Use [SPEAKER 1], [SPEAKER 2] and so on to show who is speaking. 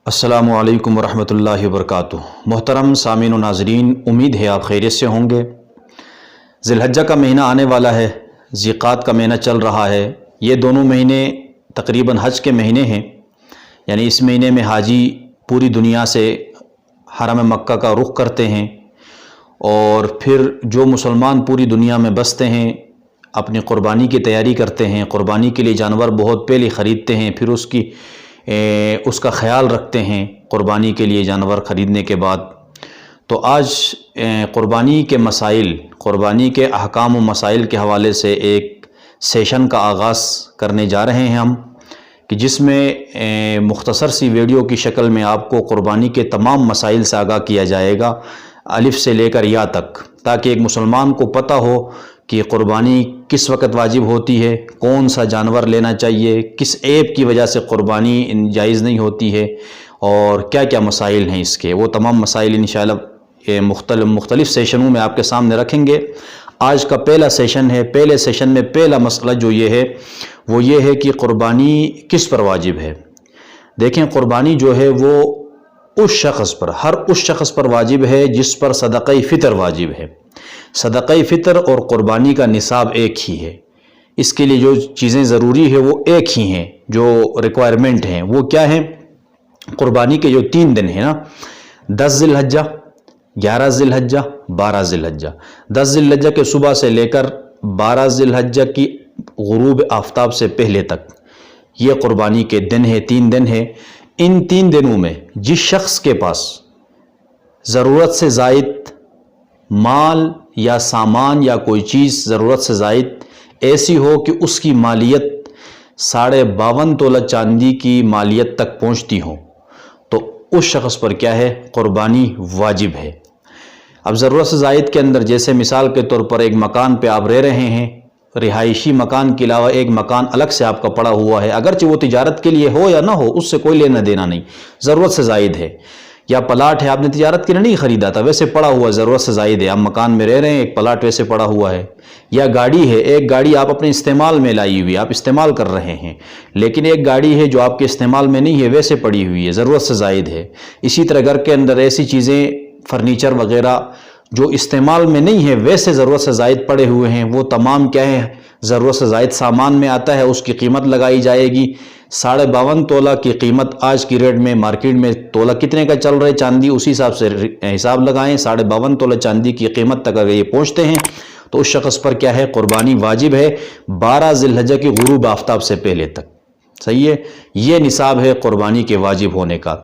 [SPEAKER 1] अस्सलामु अलैकुम वरहमतुल्लाहि वबरकातुह। मोहतरम सामीन व नाज़रीन, उम्मीद है आप खैरियत से होंगे। ज़िलहज्जा का महीना आने वाला है, ज़िक़ात का महीना चल रहा है। ये दोनों महीने तकरीबन हज के महीने हैं, यानी इस महीने में हाजी पूरी दुनिया से हरम मक्का का रुख करते हैं और फिर जो मुसलमान पूरी दुनिया में बसते हैं अपनी क़ुरबानी की तैयारी करते हैं। क़ुरबानी के लिए जानवर बहुत पहले ख़रीदते हैं, फिर उसका ख़याल रखते हैं क़ुरबानी के लिए जानवर ख़रीदने के बाद। तो आज क़ुरबानी के मसाइल, क़ुरबानी के अहकाम व मसाइल के हवाले से एक सेशन का आगाज़ करने जा रहे हैं हम, कि जिसमें मुख्तसर सी वीडियो की शक्ल में आपको क़ुरबानी के तमाम मसाइल से आगाह किया जाएगा, अलिफ से लेकर या तक, ताकि एक मुसलमान को पता हो कि क़ुरबानी किस वक़्त वाजिब होती है, कौन सा जानवर लेना चाहिए, किस ऐब की वजह से क़ुरबानी जायज़ नहीं होती है और क्या क्या मसाइल हैं इसके। वो तमाम मसाइल इंशाअल्लाह मुख्तलिफ़ सेशनों में आपके सामने रखेंगे। आज का पहला सेशन है। पहले सेशन में पहला मसला जो ये है वो ये है कि क़ुरबानी किस पर वाजिब है। देखें, क़ुरबानी जो है वो उस शख्स पर, हर उस शख्स पर वाजिब है जिस पर सदक़ा फ़ितर वाजिब है। सदक़ा फ़ितर और क़ुरबानी का निसाब एक ही है। इसके लिए जो चीज़ें ज़रूरी है वो एक ही हैं, जो रिक्वायरमेंट हैं वो क्या हैं। क़ुरबानी के जो 3 दिन हैं ना, 10 ज़िलहज्जा, 11 ज़िलहज्जा, 12 ज़िलहज्जा। 10 ज़िलहज्जा के सुबह से लेकर 12 ज़िलहज्जा की गुरूब आफ्ताब से पहले तक ये क़ुरबानी के दिन है, 3 दिन है। इन 3 दिनों में जिस शख्स के पास ज़रूरत से ज़ायद माल या सामान या कोई चीज़ ज़रूरत से ज़ायद ऐसी हो कि उसकी मालियत 52.5 तोला चांदी की मालियत तक पहुँचती हो, तो उस शख्स पर क्या है, क़ुरबानी वाजिब है। अब ज़रूरत से ज़ायद के अंदर, जैसे मिसाल के तौर पर एक मकान पे आप रह रहे हैं, रिहायशी मकान के अलावा एक मकान अलग से आपका पड़ा हुआ है, अगरचे वो तिजारत के लिए हो या ना हो, उससे कोई लेना देना नहीं, ज़रूरत से ज़ायद है। या प्लाट है, आपने तिजारत के लिए नहीं ख़रीदा था, वैसे पड़ा हुआ, ज़रूरत से ज़ायद है, आप मकान में रह रहे हैं, एक प्लाट वैसे पड़ा हुआ है। या गाड़ी है, एक गाड़ी आप अपने इस्तेमाल में लाई हुई, आप इस्तेमाल कर रहे हैं, लेकिन एक गाड़ी है जो आपके इस्तेमाल में नहीं है, वैसे पड़ी हुई है, ज़रूरत से ज़ायद है। इसी तरह घर के अंदर ऐसी चीज़ें, फर्नीचर वगैरह जो इस्तेमाल में नहीं है, वैसे ज़रूरत से ज़ायद पड़े हुए हैं, वो तमाम क्या है, ज़रूरत से ज़ायद सामान में आता है। उसकी कीमत लगाई जाएगी। 52.5 तोला की कीमत आज की रेट में मार्केट में तोला कितने का चल रहा है चांदी, उसी हिसाब से हिसाब लगाएं। 52.5 तोला चांदी की कीमत तक अगर ये पहुँचते हैं तो उस शख्स पर क्या है, क़ुरबानी वाजिब है 12 ज़िलहज्जा की गुरूब आफ्ताब से पहले तक। सही है, ये निसाब है क़ुरबानी के वाजिब होने का।